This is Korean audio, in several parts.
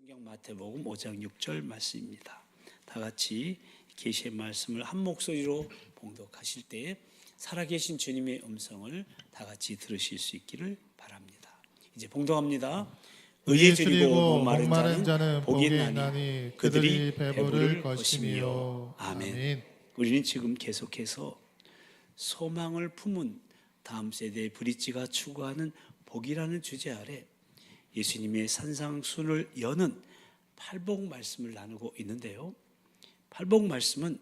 성경 마태복음 5장 6절 말씀입니다. 다 같이 계시의 말씀을 한 목소리로 봉독하실 때에 살아계신 주님의 음성을 다 같이 들으실 수 있기를 바랍니다. 이제 봉독합니다. 의에 줄이고 목마른 자는 복이 있나니 그들이 배부를 것이며. 아멘. 우리는 지금 계속해서 소망을 품은 다음 세대의 브릿지가 추구하는 복이라는 주제 아래 예수님의 산상순을 여는 팔복 말씀을 나누고 있는데요. 팔복 말씀은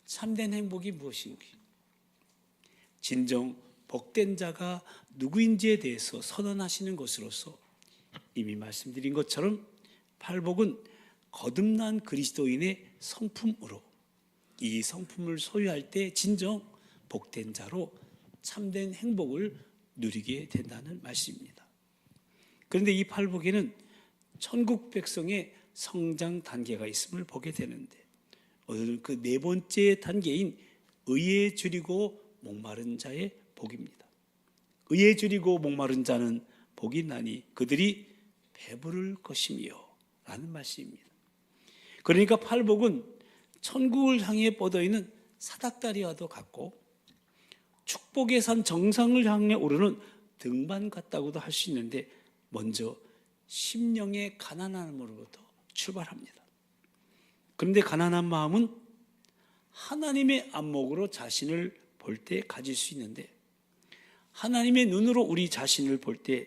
참된 행복이 무엇인지, 진정 복된 자가 누구인지에 대해서 선언하시는 것으로서 이미 말씀드린 것처럼 팔복은 거듭난 그리스도인의 성품으로, 이 성품을 소유할 때 진정 복된 자로 참된 행복을 누리게 된다는 말씀입니다. 그런데 이 팔복에는 천국 백성의 성장 단계가 있음을 보게 되는데, 오늘은 그 네 번째 단계인 의에 줄이고 목마른 자의 복입니다. 의에 줄이고 목마른 자는 복이 있나니 그들이 배부를 것이며 라는 말씀입니다. 그러니까 팔복은 천국을 향해 뻗어있는 사닥다리와도 같고 축복의 산 정상을 향해 오르는 등반 같다고도 할 수 있는데, 먼저 심령의 가난함으로부터 출발합니다. 그런데 가난한 마음은 하나님의 안목으로 자신을 볼 때 가질 수 있는데, 하나님의 눈으로 우리 자신을 볼 때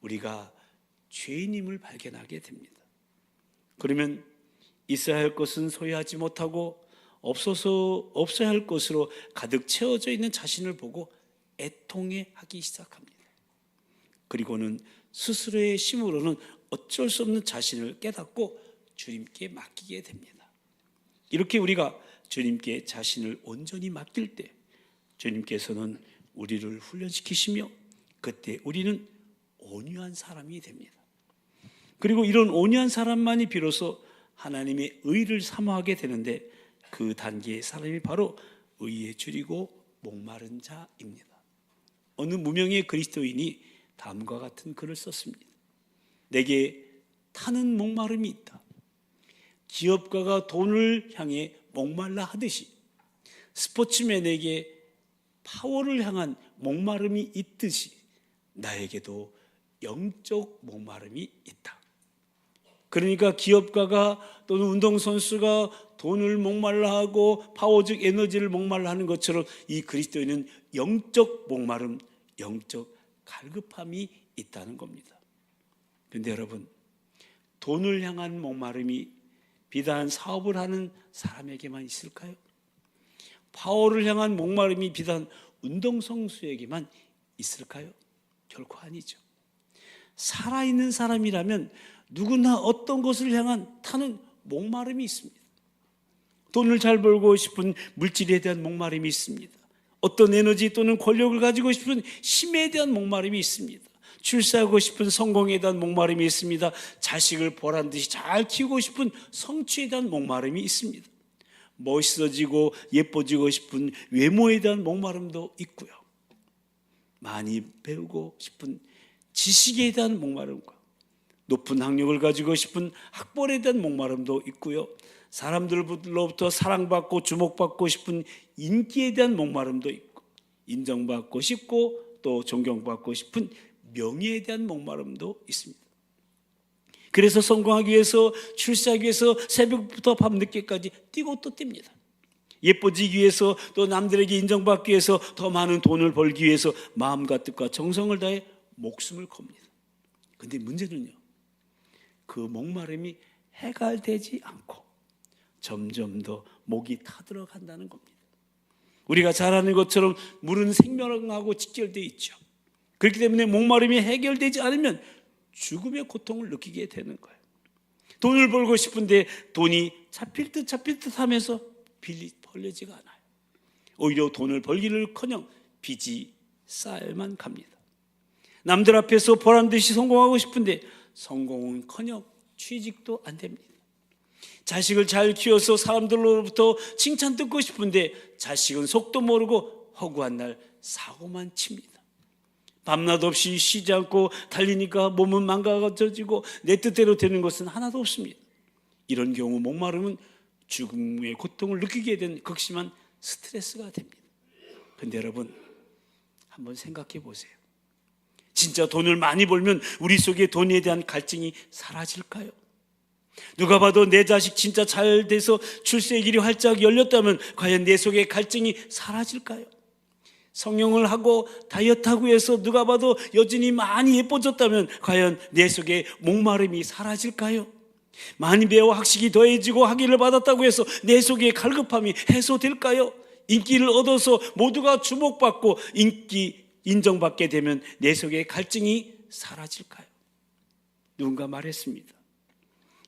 우리가 죄인임을 발견하게 됩니다. 그러면 있어야 할 것은 소유하지 못하고 없어야 할 것으로 가득 채워져 있는 자신을 보고 애통해하기 시작합니다. 그리고는 스스로의 힘으로는 어쩔 수 없는 자신을 깨닫고 주님께 맡기게 됩니다. 이렇게 우리가 주님께 자신을 온전히 맡길 때 주님께서는 우리를 훈련시키시며 그때 우리는 온유한 사람이 됩니다. 그리고 이런 온유한 사람만이 비로소 하나님의 의를 사모하게 되는데, 그 단계의 사람이 바로 의에 줄이고 목마른 자입니다. 어느 무명의 그리스도인이 다음과 같은 글을 썼습니다. 내게 타는 목마름이 있다. 기업가가 돈을 향해 목말라 하듯이 스포츠맨에게 파워를 향한 목마름이 있듯이 나에게도 영적 목마름이 있다. 그러니까 기업가가 또는 운동선수가 돈을 목말라 하고 파워적 에너지를 목말라 하는 것처럼 이 그리스도인은 영적 목마름, 영적 갈급함이 있다는 겁니다. 그런데 여러분, 돈을 향한 목마름이 비단 사업을 하는 사람에게만 있을까요? 파워를 향한 목마름이 비단 운동선수에게만 있을까요? 결코 아니죠. 살아있는 사람이라면 누구나 어떤 것을 향한 타는 목마름이 있습니다. 돈을 잘 벌고 싶은 물질에 대한 목마름이 있습니다. 어떤 에너지 또는 권력을 가지고 싶은 힘에 대한 목마름이 있습니다. 출세하고 싶은 성공에 대한 목마름이 있습니다. 자식을 보란 듯이 잘 키우고 싶은 성취에 대한 목마름이 있습니다. 멋있어지고 예뻐지고 싶은 외모에 대한 목마름도 있고요. 많이 배우고 싶은 지식에 대한 목마름과 높은 학력을 가지고 싶은 학벌에 대한 목마름도 있고요. 사람들로부터 사랑받고 주목받고 싶은 인기에 대한 목마름도 있고, 인정받고 싶고 또 존경받고 싶은 명예에 대한 목마름도 있습니다. 그래서 성공하기 위해서, 출세하기 위해서 새벽부터 밤늦게까지 뛰고 또 뜁니다. 예뻐지기 위해서, 또 남들에게 인정받기 위해서, 더 많은 돈을 벌기 위해서 마음과 뜻과 정성을 다해 목숨을 겁니다. 그런데 문제는요, 그 목마름이 해결되지 않고 점점 더 목이 타들어간다는 겁니다. 우리가 잘 아는 것처럼 물은 생명하고 직결되어 있죠. 그렇기 때문에 목마름이 해결되지 않으면 죽음의 고통을 느끼게 되는 거예요. 돈을 벌고 싶은데 돈이 잡힐 듯 하면서 빚이 벌려지가 않아요. 오히려 돈을 벌기를커녕 빚이 쌓여만 갑니다. 남들 앞에서 보란 듯이 성공하고 싶은데 성공은커녕 취직도 안 됩니다. 자식을 잘 키워서 사람들로부터 칭찬 듣고 싶은데 자식은 속도 모르고 허구한 날 사고만 칩니다. 밤낮 없이 쉬지 않고 달리니까 몸은 망가져지고 내 뜻대로 되는 것은 하나도 없습니다. 이런 경우 목마름은 죽음의 고통을 느끼게 된 극심한 스트레스가 됩니다. 그런데 여러분, 한번 생각해 보세요. 진짜 돈을 많이 벌면 우리 속에 돈에 대한 갈증이 사라질까요? 누가 봐도 내 자식 진짜 잘 돼서 출세의 길이 활짝 열렸다면 과연 내 속에 갈증이 사라질까요? 성형을 하고 다이어트하고 해서 누가 봐도 여전히 많이 예뻐졌다면 과연 내 속에 목마름이 사라질까요? 많이 배워 학식이 더해지고 학위를 받았다고 해서 내 속에 갈급함이 해소될까요? 인기를 얻어서 모두가 주목받고 인정받게 되면 내 속에 갈증이 사라질까요? 누군가 말했습니다.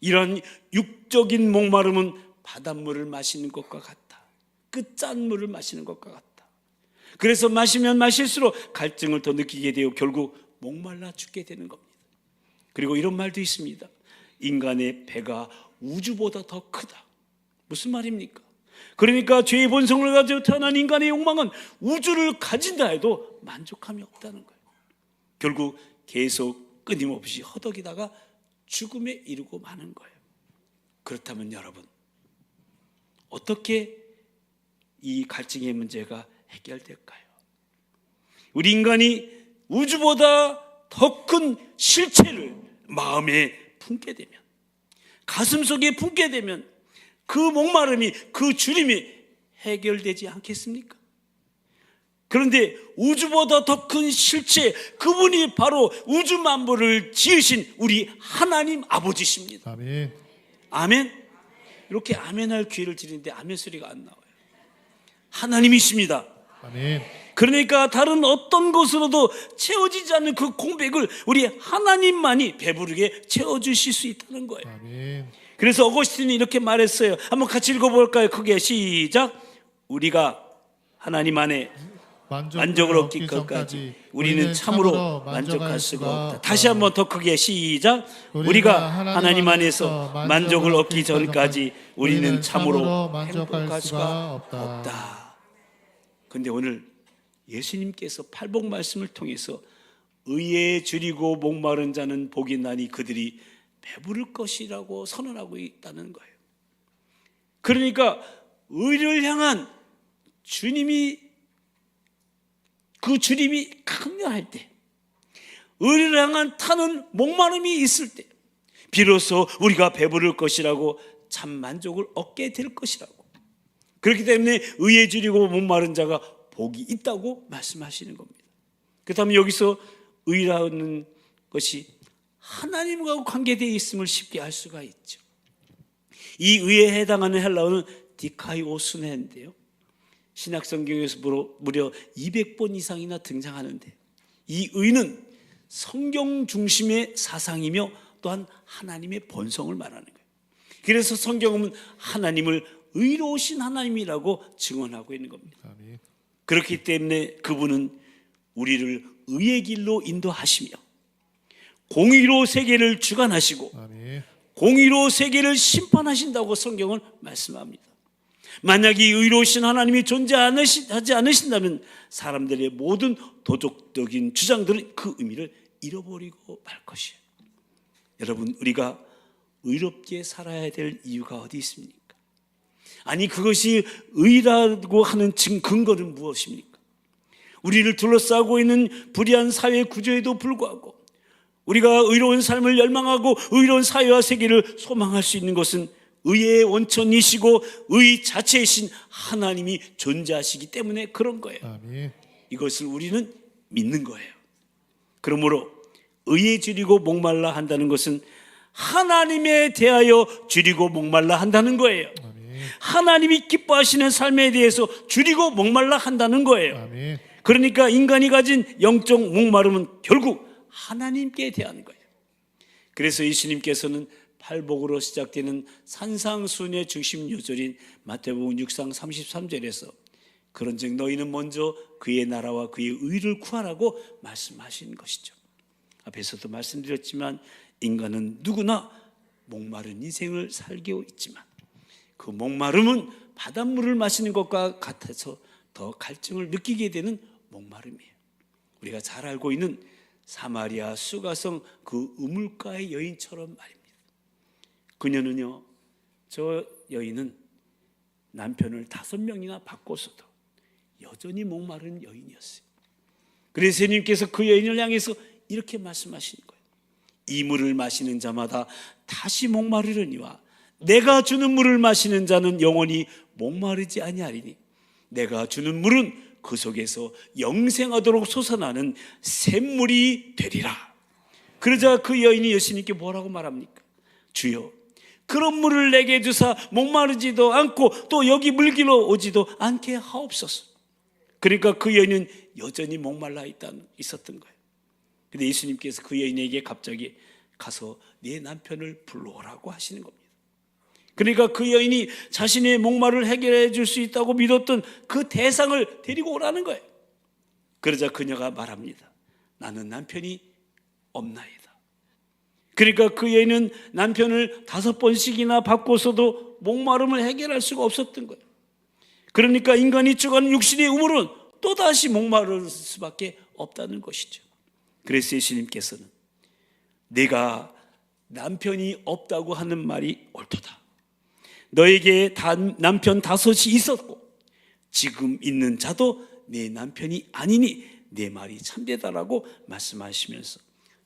이런 육적인 목마름은 바닷물을 마시는 것과 같다. 끝짠 물을 마시는 것과 같다. 그래서 마시면 마실수록 갈증을 더 느끼게 되어 결국 목말라 죽게 되는 겁니다. 그리고 이런 말도 있습니다. 인간의 배가 우주보다 더 크다. 무슨 말입니까? 그러니까 죄의 본성을 가지고 태어난 인간의 욕망은 우주를 가진다 해도 만족함이 없다는 거예요. 결국 계속 끊임없이 허덕이다가 죽음에 이르고 마는 거예요. 그렇다면 여러분, 어떻게 이 갈증의 문제가 해결될까요? 우리 인간이 우주보다 더 큰 실체를 마음에 품게 되면, 가슴 속에 품게 되면 그 목마름이, 그 주림이 해결되지 않겠습니까? 그런데 우주보다 더 큰 실체, 그분이 바로 우주 만물을 지으신 우리 하나님 아버지십니다. 아멘. 아멘. 이렇게 아멘할 기회를 드리는데 아멘 소리가 안 나와요. 하나님이십니다. 아멘. 그러니까 다른 어떤 것으로도 채워지지 않는 그 공백을 우리 하나님만이 배부르게 채워주실 수 있다는 거예요. 아멘. 그래서 어거스틴이 이렇게 말했어요. 한번 같이 읽어볼까요? 크게 시작. 우리가 하나님 안에 만족을 얻기 전까지 우리는 참으로 만족할 수가 없다. 다시 한번 더 크게 시작. 우리가 하나님 안에서 만족을 얻기 전까지 우리는 참으로 행복할 수가 없다. 그런데 오늘 예수님께서 팔복 말씀을 통해서 의에 줄이고 목마른 자는 복이 나니 그들이 배부를 것이라고 선언하고 있다는 거예요. 그러니까 의를 향한 그 주님이 강렬할 때, 의를 향한 타는 목마름이 있을 때 비로소 우리가 배부를 것이라고 참 만족을 얻게 될 것이라고. 그렇기 때문에 의에 줄이고 목마른 자가 복이 있다고 말씀하시는 겁니다. 그렇다면 여기서 의라는 것이 하나님과 관계되어 있음을 쉽게 알 수가 있죠. 이 의에 해당하는 헬라어는 디카이오스네인데요, 신약성경에서 무려 200번 이상이나 등장하는데, 이 의는 성경 중심의 사상이며 또한 하나님의 본성을 말하는 거예요. 그래서 성경은 하나님을 의로우신 하나님이라고 증언하고 있는 겁니다. 아멘. 그렇기 때문에 그분은 우리를 의의 길로 인도하시며 공의로 세계를 주관하시고 아멘. 공의로 세계를 심판하신다고 성경은 말씀합니다. 만약 이 의로우신 하나님이 존재하지 않으신다면 사람들의 모든 도덕적인 주장들은 그 의미를 잃어버리고 말 것이에요. 여러분, 우리가 의롭게 살아야 될 이유가 어디 있습니까? 아니, 그것이 의라고 하는 근거는 무엇입니까? 우리를 둘러싸고 있는 불의한 사회 구조에도 불구하고 우리가 의로운 삶을 열망하고 의로운 사회와 세계를 소망할 수 있는 것은 의의 원천이시고 의 자체이신 하나님이 존재하시기 때문에 그런 거예요. 아멘. 이것을 우리는 믿는 거예요. 그러므로 의에 줄이고 목말라 한다는 것은 하나님에 대하여 줄이고 목말라 한다는 거예요. 아멘. 하나님이 기뻐하시는 삶에 대해서 줄이고 목말라 한다는 거예요. 아멘. 그러니까 인간이 가진 영적 목마름은 결국 하나님께 대한 거예요. 그래서 예수님께서는 팔복으로 시작되는 산상순의 중심 요절인 마태복음 6장 33절에서 그런즉 너희는 먼저 그의 나라와 그의 의를 구하라고 말씀하신 것이죠. 앞에서도 말씀드렸지만 인간은 누구나 목마른 인생을 살고 있지만 그 목마름은 바닷물을 마시는 것과 같아서 더 갈증을 느끼게 되는 목마름이에요. 우리가 잘 알고 있는 사마리아 수가성 그 우물가의 여인처럼 말입니다. 그녀는요, 저 여인은 남편을 5명이나 바꿔서도 여전히 목마른 여인이었어요. 그래서 예수님께서 그 여인을 향해서 이렇게 말씀하시는 거예요. 이 물을 마시는 자마다 다시 목마르려니와 내가 주는 물을 마시는 자는 영원히 목마르지 아니하리니 내가 주는 물은 그 속에서 영생하도록 솟아나는 샘물이 되리라. 그러자 그 여인이 예수님께 뭐라고 말합니까? 주여, 그런 물을 내게 주사 목마르지도 않고 또 여기 물기로 오지도 않게 하옵소서. 그러니까 그 여인은 여전히 목말라 있었던 거예요. 근데 예수님께서 그 여인에게 갑자기 가서 네 남편을 불러오라고 하시는 겁니다. 그러니까 그 여인이 자신의 목마를 해결해 줄 수 있다고 믿었던 그 대상을 데리고 오라는 거예요. 그러자 그녀가 말합니다. 나는 남편이 없나이다. 그러니까 그 여인은 남편을 5번씩이나 바꿔서도 목마름을 해결할 수가 없었던 거예요. 그러니까 인간이 죽어가는 육신의 우물은 또다시 목마를 수밖에 없다는 것이죠. 그래서 예수님께서는 내가 남편이 없다고 하는 말이 옳도다. 너에게 남편 5이 있었고 지금 있는 자도 네 남편이 아니니 내 말이 참되다라고 말씀하시면서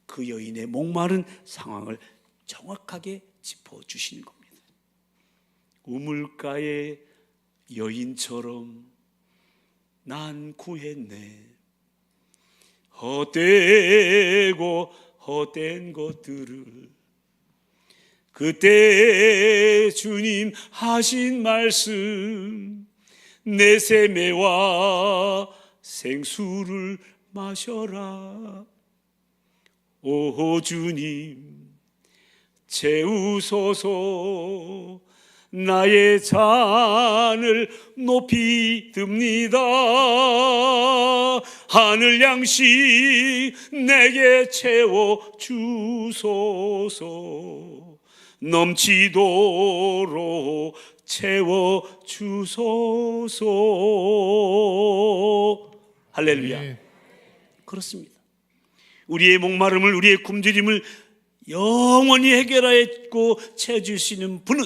그 여인의 목마른 상황을 정확하게 짚어주시는 겁니다. 우물가의 여인처럼 난 구했네. 헛되고 헛된 것들을 그때 주님 하신 말씀 내 세매와 생수를 마셔라. 오 주님 채우소서. 나의 잔을 높이 듭니다. 하늘 양식 내게 채워 주소서. 넘치도록 채워 주소서. 할렐루야. 네. 그렇습니다. 우리의 목마름을, 우리의 굶주림을 영원히 해결하고 채워줄 수 있는 분은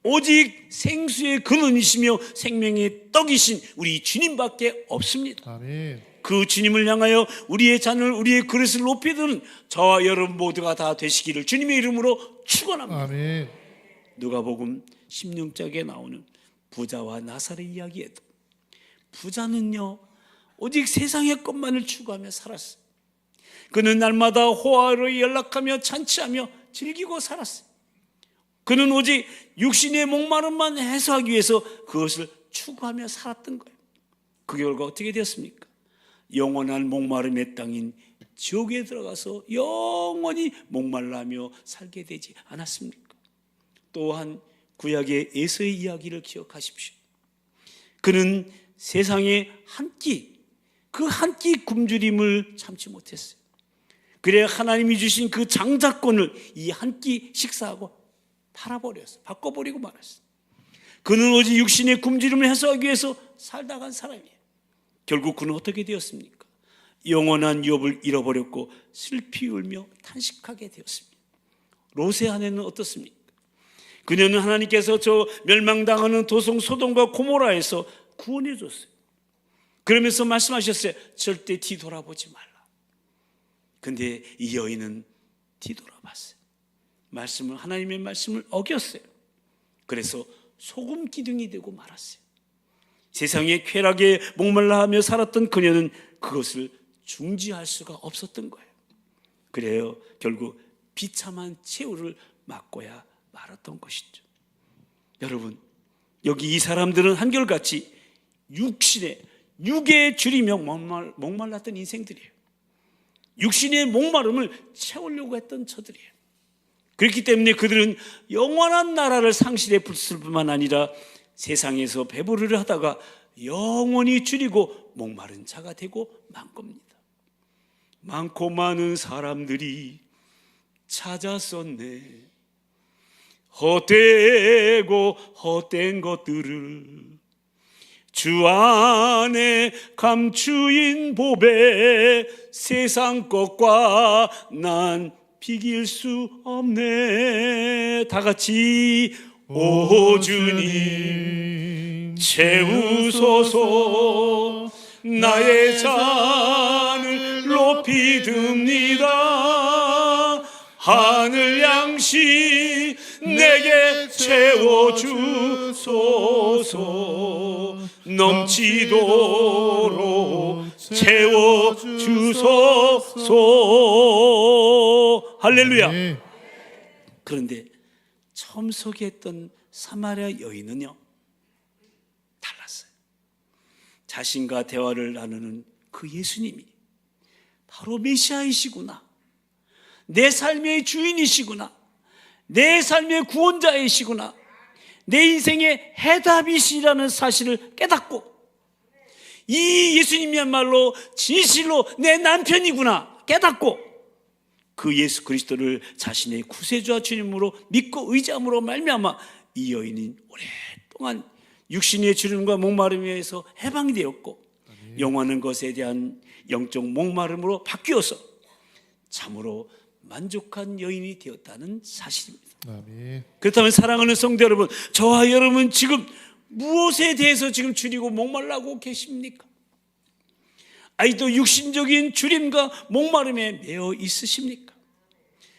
오직 생수의 근원이시며 생명의 떡이신 우리 주님밖에 없습니다. 아멘. 그 주님을 향하여 우리의 잔을, 우리의 그릇을 높이 드는 저와 여러분 모두가 다 되시기를 주님의 이름으로 축원합니다. 아멘. 누가복음 16장에 나오는 부자와 나사렛 이야기에도 부자는요 오직 세상의 것만을 추구하며 살았어요. 그는 날마다 호화로 연락하며 잔치하며 즐기고 살았어요. 그는 오직 육신의 목마름만 해소하기 위해서 그것을 추구하며 살았던 거예요. 그 결과 어떻게 되었습니까? 영원한 목마름의 땅인 지옥에 들어가서 영원히 목말라며 살게 되지 않았습니까? 또한 구약의 에서의 이야기를 기억하십시오. 그는 세상의 한 끼, 그 한 끼 굶주림을 참지 못했어요. 그래야 하나님이 주신 그 장자권을 이 한 끼 식사하고 팔아버렸어요. 바꿔버리고 말았어요. 그는 오직 육신의 굶주림을 해소하기 위해서 살다 간 사람이에요. 결국 그는 어떻게 되었습니까? 영원한 유업을 잃어버렸고 슬피 울며 탄식하게 되었습니다. 롯의 아내는 어떻습니까? 그녀는 하나님께서 저 멸망당하는 도성 소돔과 고모라에서 구원해 줬어요. 그러면서 말씀하셨어요. 절대 뒤돌아보지 말라. 근데 이 여인은 뒤돌아봤어요. 하나님의 말씀을 어겼어요. 그래서 소금 기둥이 되고 말았어요. 세상의 쾌락에 목말라하며 살았던 그녀는 그것을 중지할 수가 없었던 거예요. 그래요, 결국 비참한 최후를 맞고야 말았던 것이죠. 여러분, 여기 이 사람들은 한결같이 육에 줄이며 목말랐던 인생들이에요. 육신의 목마름을 채우려고 했던 저들이에요. 그렇기 때문에 그들은 영원한 나라를 상실해 붙을 뿐만 아니라 세상에서 배부르려 하다가 영원히 줄이고 목마른 자가 되고 만 겁니다. 많고 많은 사람들이 찾았었네. 헛되고 헛된 것들을 주 안에 감추인 보배 세상 것과 난 비길 수 없네. 다 같이 오 주님 채우소서. 나의 잔을 높이 듭니다. 하늘 양식 내게 채워주소서. 넘치도록 채워주소서. 할렐루야. 그런데 처음 소개했던 사마리아 여인은요, 달랐어요. 자신과 대화를 나누는 그 예수님이 바로 메시아이시구나, 내 삶의 주인이시구나, 내 삶의 구원자이시구나, 내 인생의 해답이시라는 사실을 깨닫고, 이 예수님이야말로 진실로 내 남편이구나 깨닫고, 그 예수 그리스도를 자신의 구세주와 주님으로 믿고 의지함으로 말미암아 이 여인은 오랫동안 육신의 주름과 목마름에 의해서 해방이 되었고, 영원한 것에 대한 영적 목마름으로 바뀌어서 참으로 만족한 여인이 되었다는 사실입니다. 아멘. 그렇다면 사랑하는 성도 여러분, 저와 여러분 지금 무엇에 대해서 지금 줄이고 목말라고 계십니까? 아직도 육신적인 주림과 목마름에 매여 있으십니까?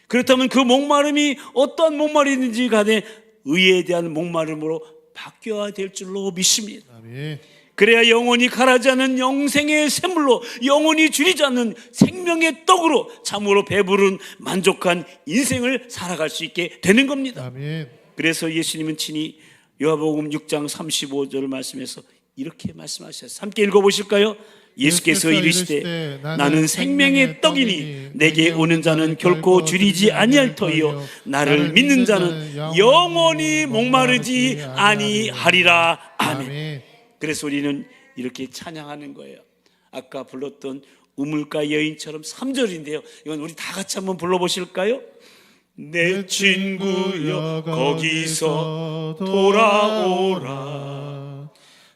그렇다면 그 목마름이 어떠한 목마름인지 간에 의에 대한 목마름으로 바뀌어야 될 줄로 믿습니다. 아멘. 그래야 영원히 가라지 않는 영생의 샘물로, 영원히 줄이지 않는 생명의 떡으로 참으로 배부른 만족한 인생을 살아갈 수 있게 되는 겁니다. 아멘. 그래서 예수님은 친히 요한복음 6장 35절 말씀에서 이렇게 말씀하셨어요. 함께 읽어보실까요? 예수께서 이르시되 나는 생명의 떡이니 내게 오는 자는 결코 줄이지 아니할 터이요 나를 믿는 자는 영원히 목마르지 아니하리라. 아멘. 그래서 우리는 이렇게 찬양하는 거예요. 아까 불렀던 우물가 여인처럼 3절인데요. 이건 우리 다 같이 한번 불러보실까요? 내 친구여 거기서 돌아오라.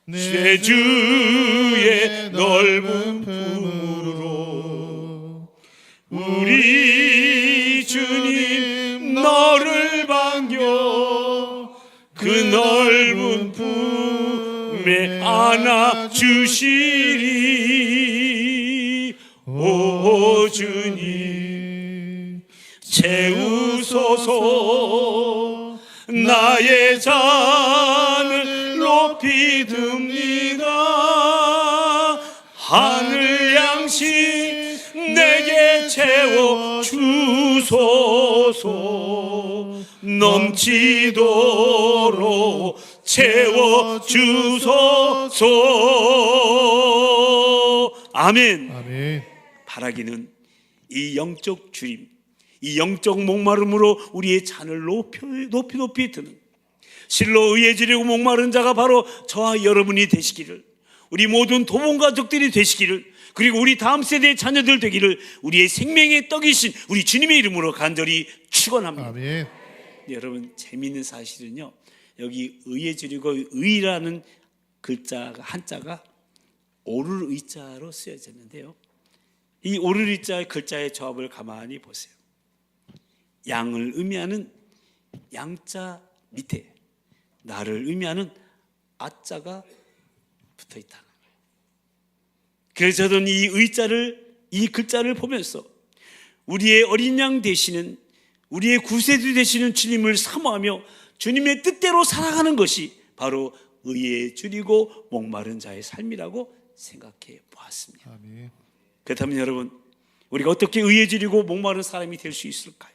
내 주의 넓은 품으로 우리 주님 너를 반겨 그 넓은 품에 안아주시리. 오 주님 채우소서. 나의 잔을 높이 듭니다. 하늘 양식 내게 채워주소서. 넘치도록 채워주소서. 아멘. 아멘. 바라기는 이 영적 주림, 이 영적 목마름으로 우리의 잔을 높이 드는, 실로 의해지려고 목마른 자가 바로 저와 여러분이 되시기를, 우리 모든 도본 가족들이 되시기를, 그리고 우리 다음 세대의 자녀들 되기를 우리의 생명의 떡이신 우리 주님의 이름으로 간절히 축원합니다. 아멘. 여러분, 재미있는 사실은요, 여기 의해지려고 의라는 글자가, 한자가 오를 의자로 쓰여졌는데요, 이 오를 의자의 글자의 조합을 가만히 보세요. 양을 의미하는 양자 밑에 나를 의미하는 아자가 붙어 있다는 거예요. 그래서 저는 이 글자를 보면서 우리의 어린 양 되시는, 우리의 구세주 되시는 주님을 사모하며 주님의 뜻대로 살아가는 것이 바로 의에 줄이고 목마른 자의 삶이라고 생각해 보았습니다. 아멘. 그렇다면 여러분, 우리가 어떻게 의에 줄이고 목마른 사람이 될 수 있을까요?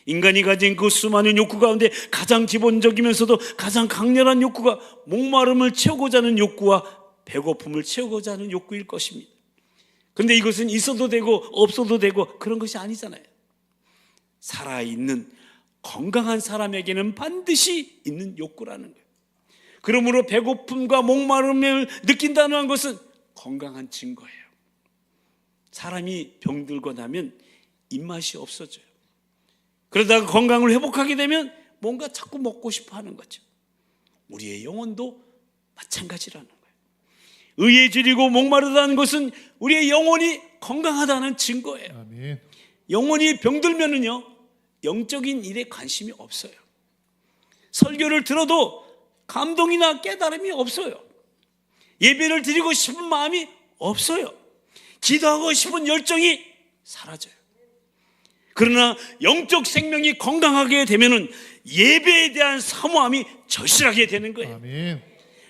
인간이 가진 그 수많은 욕구 가운데 가장 기본적이면서도 가장 강렬한 욕구가 목마름을 채우고자 하는 욕구와 배고픔을 채우고자 하는 욕구일 것입니다. 그런데 이것은 있어도 되고 없어도 되고 그런 것이 아니잖아요. 살아있는 건강한 사람에게는 반드시 있는 욕구라는 거예요. 그러므로 배고픔과 목마름을 느낀다는 것은 건강한 증거예요. 사람이 병들고 나면 입맛이 없어져요. 그러다가 건강을 회복하게 되면 뭔가 자꾸 먹고 싶어 하는 거죠. 우리의 영혼도 마찬가지라는 거예요. 의에 줄이고 목마르다는 것은 우리의 영혼이 건강하다는 증거예요. 아멘. 영혼이 병들면은요, 영적인 일에 관심이 없어요. 설교를 들어도 감동이나 깨달음이 없어요. 예배를 드리고 싶은 마음이 없어요. 기도하고 싶은 열정이 사라져요. 그러나 영적 생명이 건강하게 되면은 예배에 대한 사모함이 절실하게 되는 거예요. 아멘.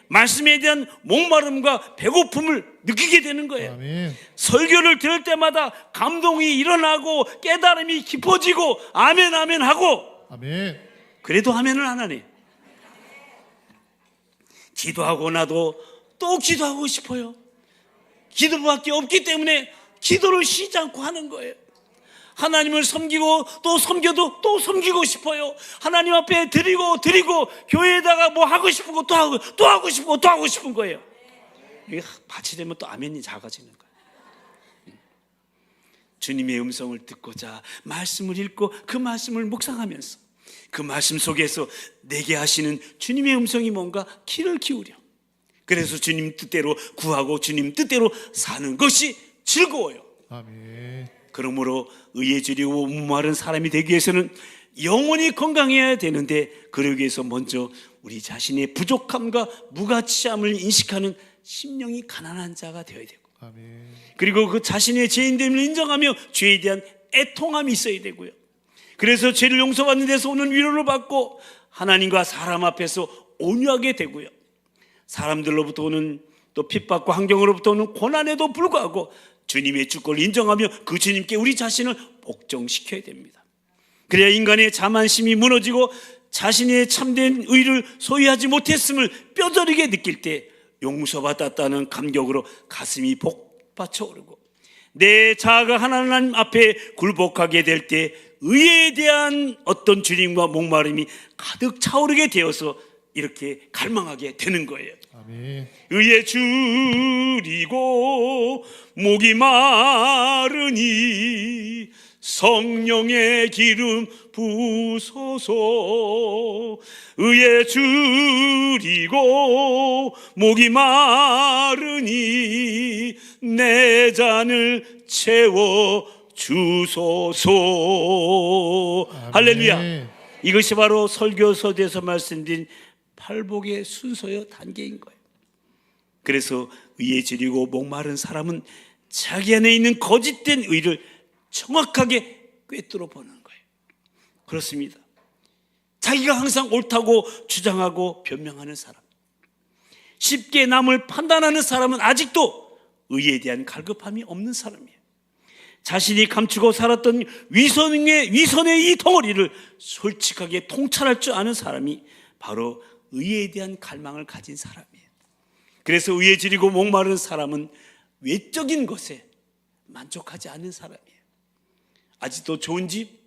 말씀에 대한 목마름과 배고픔을 느끼게 되는 거예요. 아멘. 설교를 들을 때마다 감동이 일어나고 깨달음이 깊어지고 아멘 아멘 하고, 아멘. 그래도 아멘을 안 하네. 기도하고 나도 또 기도하고 싶어요. 기도밖에 없기 때문에 기도를 쉬지 않고 하는 거예요. 하나님을 섬기고 또 섬겨도 또 섬기고 싶어요. 하나님 앞에 드리고 교회에다가 뭐 하고 싶은 거 또 하고 또 하고 싶은 거 또 하고 싶은 거예요. 이게 같이 되면 또 아멘이 작아지는 거예요. 주님의 음성을 듣고자 말씀을 읽고 그 말씀을 묵상하면서 그 말씀 속에서 내게 하시는 주님의 음성이 뭔가 귀를 기울여, 그래서 주님 뜻대로 구하고 주님 뜻대로 사는 것이 즐거워요. 아멘. 그러므로 의에 줄이고 목마른 사람이 되기 위해서는 영혼이 건강해야 되는데, 그러기 위해서 먼저 우리 자신의 부족함과 무가치함을 인식하는 심령이 가난한 자가 되어야 되고, 아멘. 그리고 그 자신의 죄인됨을 인정하며 죄에 대한 애통함이 있어야 되고요. 그래서 죄를 용서받는 데서 오는 위로를 받고 하나님과 사람 앞에서 온유하게 되고요. 사람들로부터 오는 또 핍박과 환경으로부터 오는 고난에도 불구하고 주님의 주권을 인정하며 그 주님께 우리 자신을 복종시켜야 됩니다. 그래야 인간의 자만심이 무너지고 자신의 참된 의를 소유하지 못했음을 뼈저리게 느낄 때 용서받았다는 감격으로 가슴이 복받쳐 오르고, 내 자아가 하나님 앞에 굴복하게 될 때 의에 대한 어떤 주님과 목마름이 가득 차오르게 되어서 이렇게 갈망하게 되는 거예요. 아멘. 의에 줄이고 목이 마르니 성령의 기름 부소서. 의에 줄이고 목이 마르니 내 잔을 채워 주소서. 아멘. 할렐루야. 이것이 바로 설교서에서 말씀드린 팔복의 순서요 단계인 거예요. 그래서 의에 줄이고 목마른 사람은 자기 안에 있는 거짓된 의를 정확하게 꿰뚫어 보는 거예요. 그렇습니다. 자기가 항상 옳다고 주장하고 변명하는 사람, 쉽게 남을 판단하는 사람은 아직도 의에 대한 갈급함이 없는 사람이에요. 자신이 감추고 살았던 위선의 이 덩어리를 솔직하게 통찰할 줄 아는 사람이 바로 의에 대한 갈망을 가진 사람이에요. 그래서 의에 줄이고 목마른 사람은 외적인 것에 만족하지 않는 사람이에요. 아직도 좋은 집,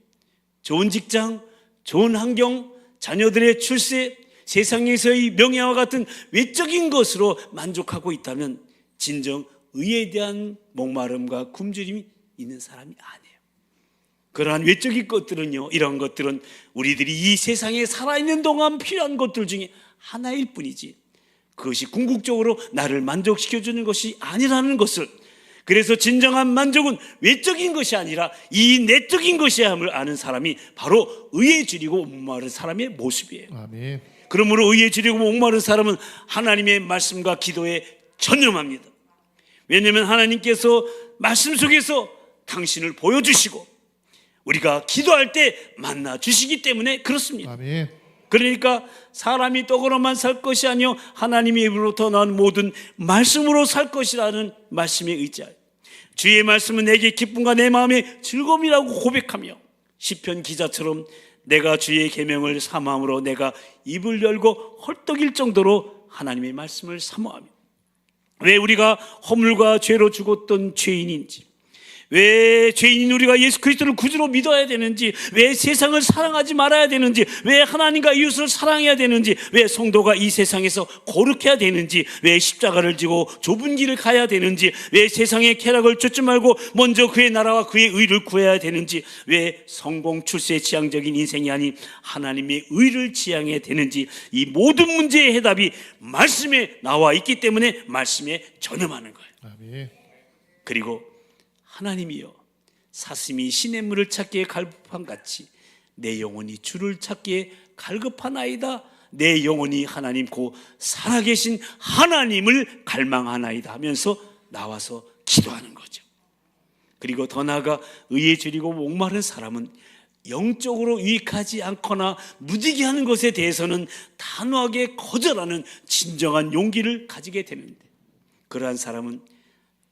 좋은 직장, 좋은 환경, 자녀들의 출세, 세상에서의 명예와 같은 외적인 것으로 만족하고 있다면 진정 의에 대한 목마름과 굶주림이 있는 사람이 아니에요. 그러한 외적인 것들은요, 이런 것들은 우리들이 이 세상에 살아있는 동안 필요한 것들 중에 하나일 뿐이지, 그것이 궁극적으로 나를 만족시켜주는 것이 아니라는 것을, 그래서 진정한 만족은 외적인 것이 아니라 이 내적인 것이야 함을 아는 사람이 바로 의에 줄이고 목마른 사람의 모습이에요. 아멘. 그러므로 의에 줄이고 목마른 사람은 하나님의 말씀과 기도에 전념합니다. 왜냐하면 하나님께서 말씀 속에서 당신을 보여주시고 우리가 기도할 때 만나주시기 때문에 그렇습니다. 아멘. 그러니까 사람이 떡으로만 살 것이 아니요 하나님의 입으로부터 나온 모든 말씀으로 살 것이라는 말씀에 의지하여 주의 말씀은 내게 기쁨과 내 마음의 즐거움이라고 고백하며, 시편 기자처럼 내가 주의 계명을 사모함으로 내가 입을 열고 헐떡일 정도로 하나님의 말씀을 사모하며, 왜 우리가 허물과 죄로 죽었던 죄인인지, 왜 죄인인 우리가 예수 그리스도를 구주로 믿어야 되는지, 왜 세상을 사랑하지 말아야 되는지, 왜 하나님과 이웃을 사랑해야 되는지, 왜 성도가 이 세상에서 거룩해야 되는지, 왜 십자가를 지고 좁은 길을 가야 되는지, 왜 세상의 쾌락을 쫓지 말고 먼저 그의 나라와 그의 의를 구해야 되는지, 왜 성공 출세 지향적인 인생이 아닌 하나님의 의를 지향해야 되는지, 이 모든 문제의 해답이 말씀에 나와 있기 때문에 말씀에 전념하는 거예요. 아멘. 그리고 하나님이여, 사슴이 시냇물을 찾기에 갈급한 같이 내 영혼이 주를 찾기에 갈급하나이다. 내 영혼이 하나님 고 살아계신 하나님을 갈망하나이다 하면서 나와서 기도하는 거죠. 그리고 더 나아가 의에 줄이고 목마른 사람은 영적으로 유익하지 않거나 무디게 하는 것에 대해서는 단호하게 거절하는 진정한 용기를 가지게 되는데, 그러한 사람은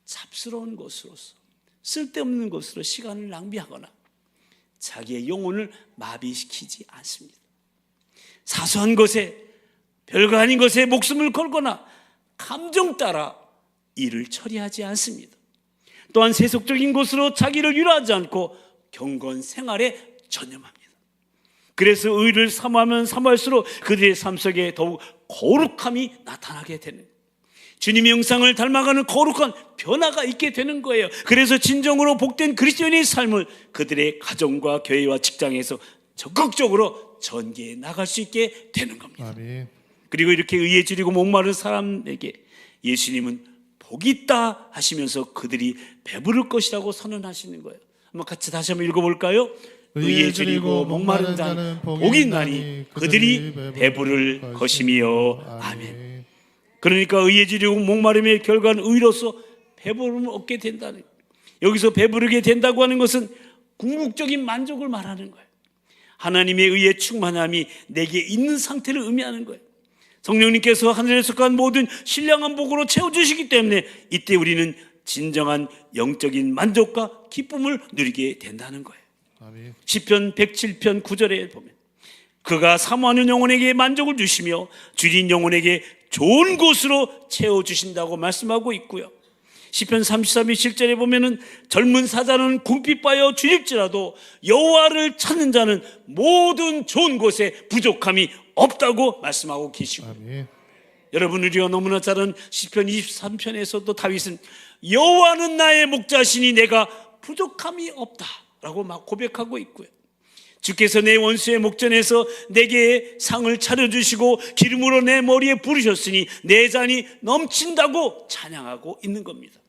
잡스러운 것으로서, 쓸데없는 것으로 시간을 낭비하거나 자기의 영혼을 마비시키지 않습니다. 사소한 것에, 별거 아닌 것에 목숨을 걸거나 감정 따라 일을 처리하지 않습니다. 또한 세속적인 것으로 자기를 위로하지 않고 경건 생활에 전념합니다. 그래서 의를 사모하면 사모할수록 그들의 삶 속에 더욱 거룩함이 나타나게 되는 거예요. 주님의 형상을 닮아가는 거룩한 변화가 있게 되는 거예요. 그래서 진정으로 복된 그리스도인의 삶을 그들의 가정과 교회와 직장에서 적극적으로 전개해 나갈 수 있게 되는 겁니다. 아멘. 그리고 이렇게 의에 줄이고 목마른 사람에게 예수님은 복이 있다 하시면서 그들이 배부를 것이라고 선언하시는 거예요. 한번 같이 다시 한번 읽어볼까요? 의에 줄이고 목마른 자는 복이 있나니 그들이 배부를 것이며. 아멘. 그러니까 의에 줄이고 목마름의 결과는 의로서 배부름을 얻게 된다는 거예요. 여기서 배부르게 된다고 하는 것은 궁극적인 만족을 말하는 거예요. 하나님의 의에 충만함이 내게 있는 상태를 의미하는 거예요. 성령님께서 하늘에서 속한 모든 신령한 복으로 채워주시기 때문에 이때 우리는 진정한 영적인 만족과 기쁨을 누리게 된다는 거예요. 아멘. 시편 107편 9절에 보면 그가 사모하는 영혼에게 만족을 주시며 줄인 영혼에게 좋은 곳으로 채워주신다고 말씀하고 있고요. 시편 33편 7절에 보면은 젊은 사자는 궁핍하여 줄일지라도 여호와를 찾는 자는 모든 좋은 곳에 부족함이 없다고 말씀하고 계시고, 아멘. 여러분 우리가 너무나 잘 아는 시편 23편에서도 다윗은 여호와는 나의 목자시니 내가 부족함이 없다라고 막 고백하고 있고요. 주께서 내 원수의 목전에서 내게 상을 차려주시고 기름으로 내 머리에 부르셨으니 내 잔이 넘친다고 찬양하고 있는 겁니다.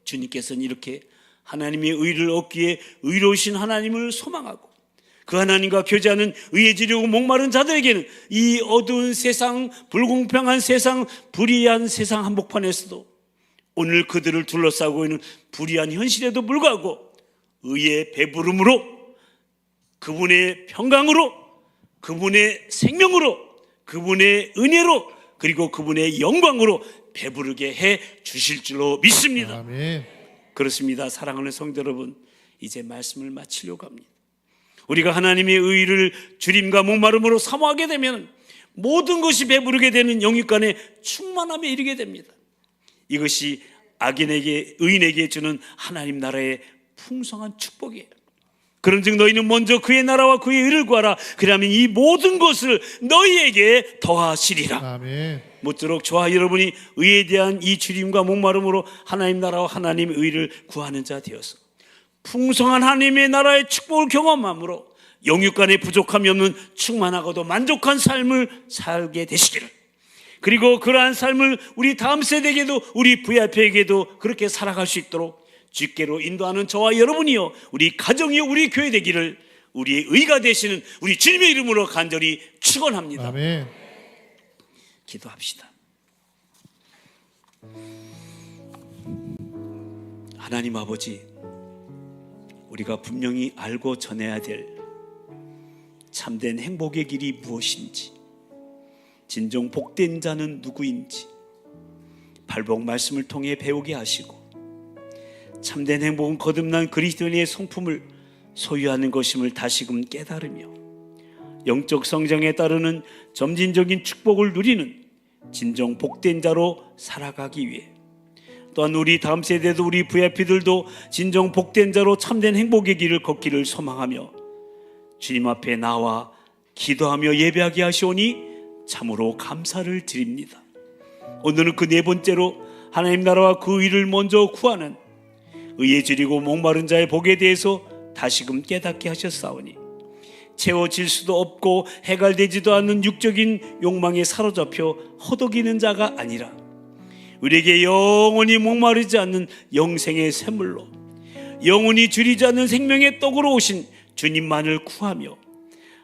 주님께서는 이렇게 하나님의 의를 얻기에 의로우신 하나님을 소망하고 그 하나님과 교제하는 의에 지르고 목마른 자들에게는 이 어두운 세상, 불공평한 세상, 불의한 세상 한복판에서도 오늘 그들을 둘러싸고 있는 불의한 현실에도 불구하고 의의 배부름으로, 그분의 평강으로, 그분의 생명으로, 그분의 은혜로, 그리고 그분의 영광으로 배부르게 해 주실 줄로 믿습니다. 아멘. 그렇습니다. 사랑하는 성도 여러분, 이제 말씀을 마치려고 합니다. 우리가 하나님의 의를 줄임과 목마름으로 사모하게 되면 모든 것이 배부르게 되는 영육간의 충만함에 이르게 됩니다. 이것이 악인에게, 의인에게 주는 하나님 나라의 풍성한 축복이에요. 그런즉 너희는 먼저 그의 나라와 그의 의를 구하라. 그러면 이 모든 것을 너희에게 더하시리라. 아멘. 모쪼록 저와 여러분이 의에 대한 이 줄임과 목마름으로 하나님 나라와 하나님의 의를 구하는 자 되어서 풍성한 하나님의 나라의 축복을 경험함으로 영육간에 부족함이 없는 충만하고도 만족한 삶을 살게 되시기를, 그리고 그러한 삶을 우리 다음 세대에게도 우리 VIP에게도 그렇게 살아갈 수 있도록 주께로 인도하는 저와 여러분이요, 우리 가정이요, 우리 교회 되기를 우리의 의가 되시는 우리 주님의 이름으로 간절히 축원합니다. 아멘. 기도합시다. 하나님 아버지, 우리가 분명히 알고 전해야 될 참된 행복의 길이 무엇인지, 진정 복된 자는 누구인지 발복 말씀을 통해 배우게 하시고, 참된 행복은 거듭난 그리스도인의 성품을 소유하는 것임을 다시금 깨달으며 영적 성장에 따르는 점진적인 축복을 누리는 진정 복된 자로 살아가기 위해 또한 우리 다음 세대도 우리 VIP들도 진정 복된 자로 참된 행복의 길을 걷기를 소망하며 주님 앞에 나와 기도하며 예배하게 하시오니 참으로 감사를 드립니다. 오늘은 그 네 번째로 하나님 나라와 그 의를 먼저 구하는 의에 줄이고 목마른 자의 복에 대해서 다시금 깨닫게 하셨사오니 채워질 수도 없고 해갈되지도 않는 육적인 욕망에 사로잡혀 허덕이는 자가 아니라 우리에게 영원히 목마르지 않는 영생의 샘물로 영원히 줄이지 않는 생명의 떡으로 오신 주님만을 구하며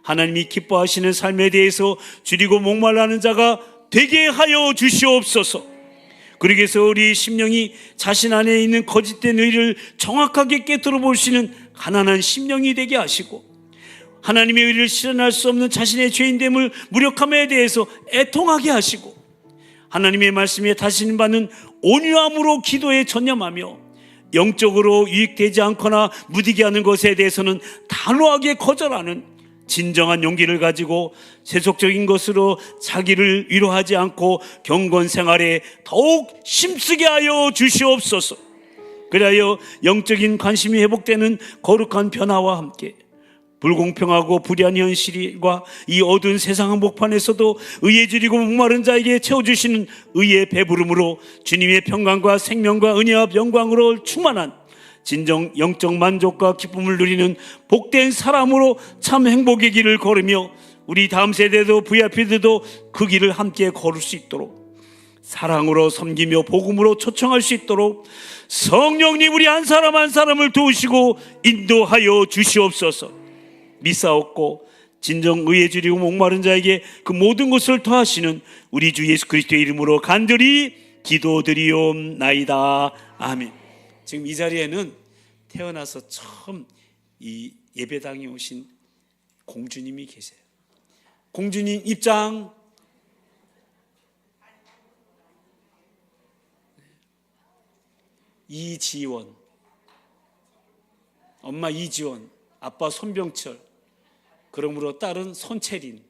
하나님이 기뻐하시는 삶에 대해서 줄이고 목말라하는 자가 되게 하여 주시옵소서. 그러기 위해서 우리 심령이 자신 안에 있는 거짓된 의를 정확하게 깨뜨려 볼 수 있는 가난한 심령이 되게 하시고 하나님의 의를 실현할 수 없는 자신의 죄인됨을 무력함에 대해서 애통하게 하시고 하나님의 말씀에 다스림 받는 온유함으로 기도에 전념하며 영적으로 유익되지 않거나 무디게 하는 것에 대해서는 단호하게 거절하는 진정한 용기를 가지고 세속적인 것으로 자기를 위로하지 않고 경건 생활에 더욱 힘쓰게 하여 주시옵소서. 그리하여 영적인 관심이 회복되는 거룩한 변화와 함께 불공평하고 불의한 현실과 이 어두운 세상 한복판에서도 의에 줄이고 목마른 자에게 채워주시는 의의 배부름으로 주님의 평강과 생명과 은혜와 영광으로 충만한 진정 영적 만족과 기쁨을 누리는 복된 사람으로 참 행복의 길을 걸으며 우리 다음 세대도 VIP들도 그 길을 함께 걸을 수 있도록 사랑으로 섬기며 복음으로 초청할 수 있도록 성령님 우리 한 사람 한 사람을 도우시고 인도하여 주시옵소서. 미사옵고 진정 의에 줄이고 목마른 자에게 그 모든 것을 더하시는 우리 주 예수 그리스도의 이름으로 간절히 기도드리옵나이다. 아멘. 지금 이 자리에는 태어나서 처음 이 예배당에 오신 공주님이 계세요. 공주님 입장. 이지원, 엄마 이지원, 아빠 손병철, 그러므로 딸은 손채린.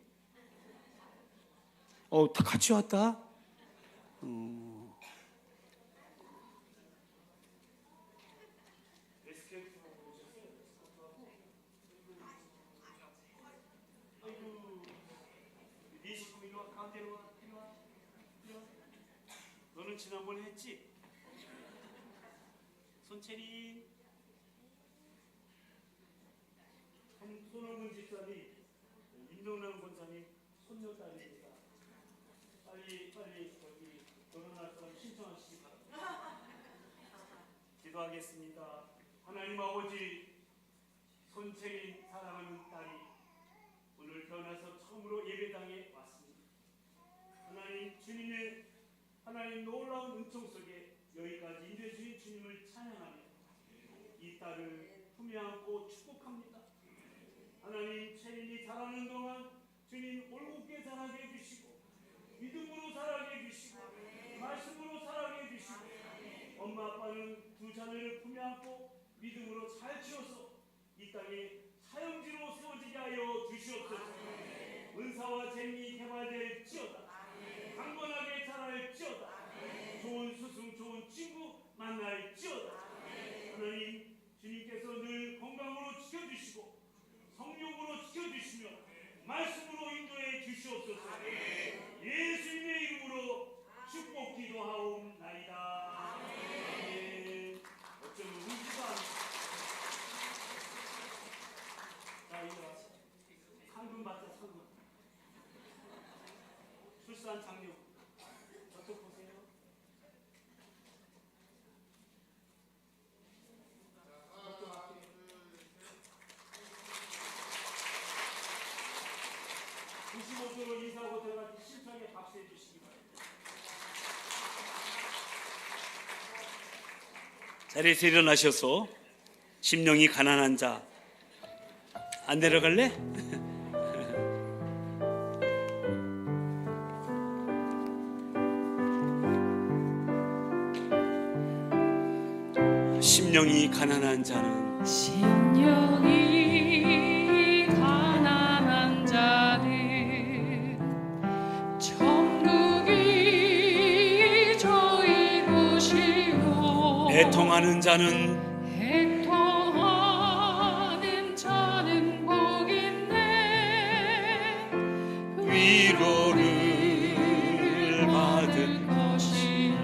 다 같이 왔다. 너는 지난번에 했지? 손채린, 손흥근 집사님, 임동남 권사님 손녀딸입니다. 빨리 저기 결혼할 사람 신청하시기 바랍니다. 기도하겠습니다. 하나님 아버지, 손채린 사랑하는 딸이 오늘 태어나서 처음으로 예배당에 왔습니다. 하나님 주님의 하나님 놀라운 은총 속에 여기까지 인도해 주신 주님을 찬양하며 이 딸을 품에 안고 축복합니다. 하나님 채린이 자라는 동안 주님 올곧게 자라게 해주시고 믿음으로 자라게 해주시고 말씀으로 자라게 해주시고 엄마 아빠는 두 자녀를 품에 안고 믿음으로 잘 키워서 이 땅에 사형지로 세워지게 하여 주시옵소서. 은사와 재미 개발될지어다. 강건하게 자랄지어다. 좋은 스승 좋은 친구 만날지어다. 하나님 주님께서 늘 건강으로 지켜주시고 성령으로 지켜주시며 말씀으로 인도해 주시옵소서. 예수님의 이름으로 축복 기도하옵나이다. 아멘. 어쩌면 울지도 않습니다. 자, 이제 와서 상금 받자. 상금. 출산 장려. 저쪽 보세요. 저쪽 앞에. 95도로 인사하고 들어가기 심차게 박수해 주시기 바랍니다. 자리에서 일어나셔서 심령이 가난한 자 안 내려갈래? 심령이 가난한 자는 심령이 가난한 자는 천국이 저희 곳이요 애통하는 자는 복 있네. 위로를 받은 것이요.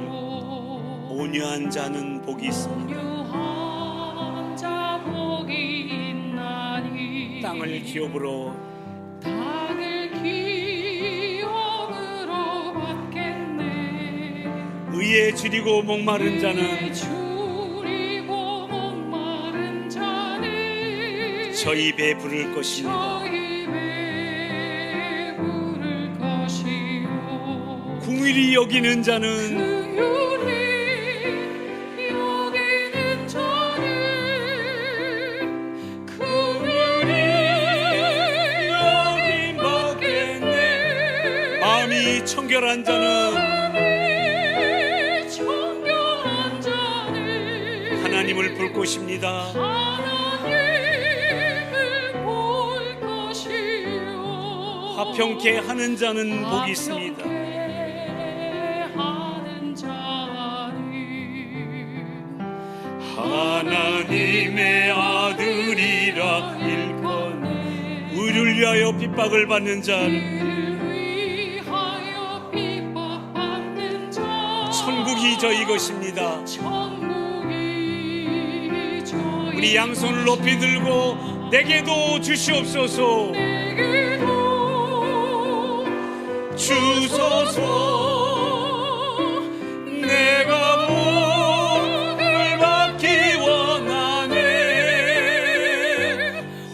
온유한 자는 복이 있습니다. 온유한 자 복이 있나니. 땅을 기업으로 의에 줄이고 목마른 자는 저희 배 부를 것입니다. 긍휼히 여기는 자는 여김받겠네. 마음이 청결한 자는 하나님을 볼 것입니다. 화평케 하는 자는 복이 있습니다. 하나님의 아들이라 일컫네. 의를 위하여 핍박을 받는 자는 천국이 저희 것입니다. 우리 양손을 높이 들고 내게도 주시옵소서. 주소서. 내가 복을 받기 원하네.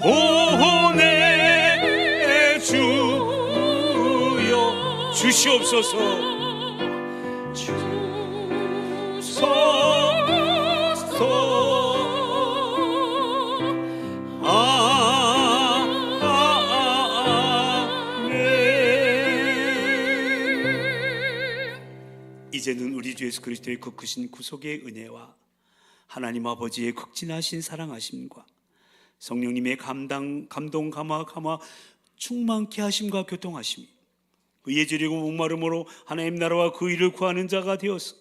오 내 주여 주시옵소서. 이제는 우리 주 예수 그리스도의 그 크신 구속의 은혜와 하나님 아버지의 극진하신 사랑하심과 성령님의 감동 감화 충만케 하심과 교통하심이 의에 줄이고 목마름으로 하나님 나라와 그 일을 구하는 자가 되어서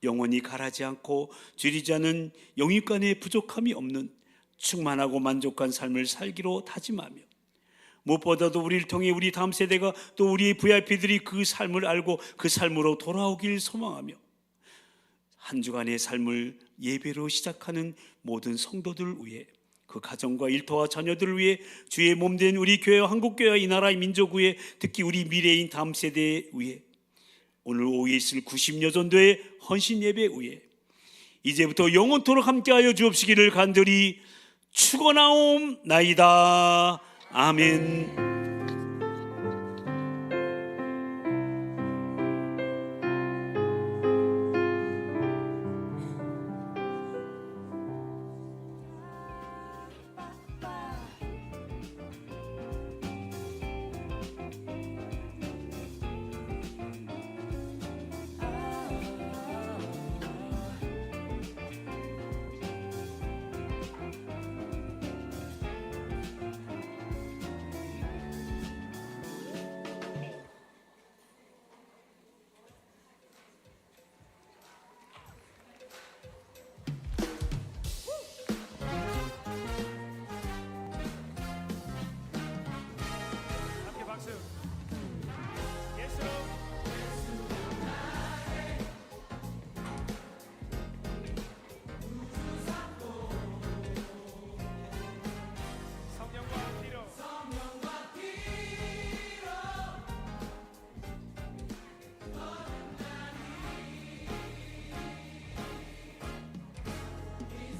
영원히 가라지 않고 줄이지 않은 영육간의 부족함이 없는 충만하고 만족한 삶을 살기로 다짐하며 무엇보다도 우리를 통해 우리 다음 세대가 또 우리의 VIP들이 그 삶을 알고 그 삶으로 돌아오길 소망하며 한 주간의 삶을 예배로 시작하는 모든 성도들을 위해 그 가정과 일터와 자녀들을 위해 주의 몸된 우리 교회와 한국교회와 이 나라의 민족 위해 특히 우리 미래인 다음 세대에 위해 오늘 오후에 있을 90여 전도의 헌신 예배 위해 이제부터 영원토록 함께하여 주옵시기를 간절히 축원하옵나이다. 아멘.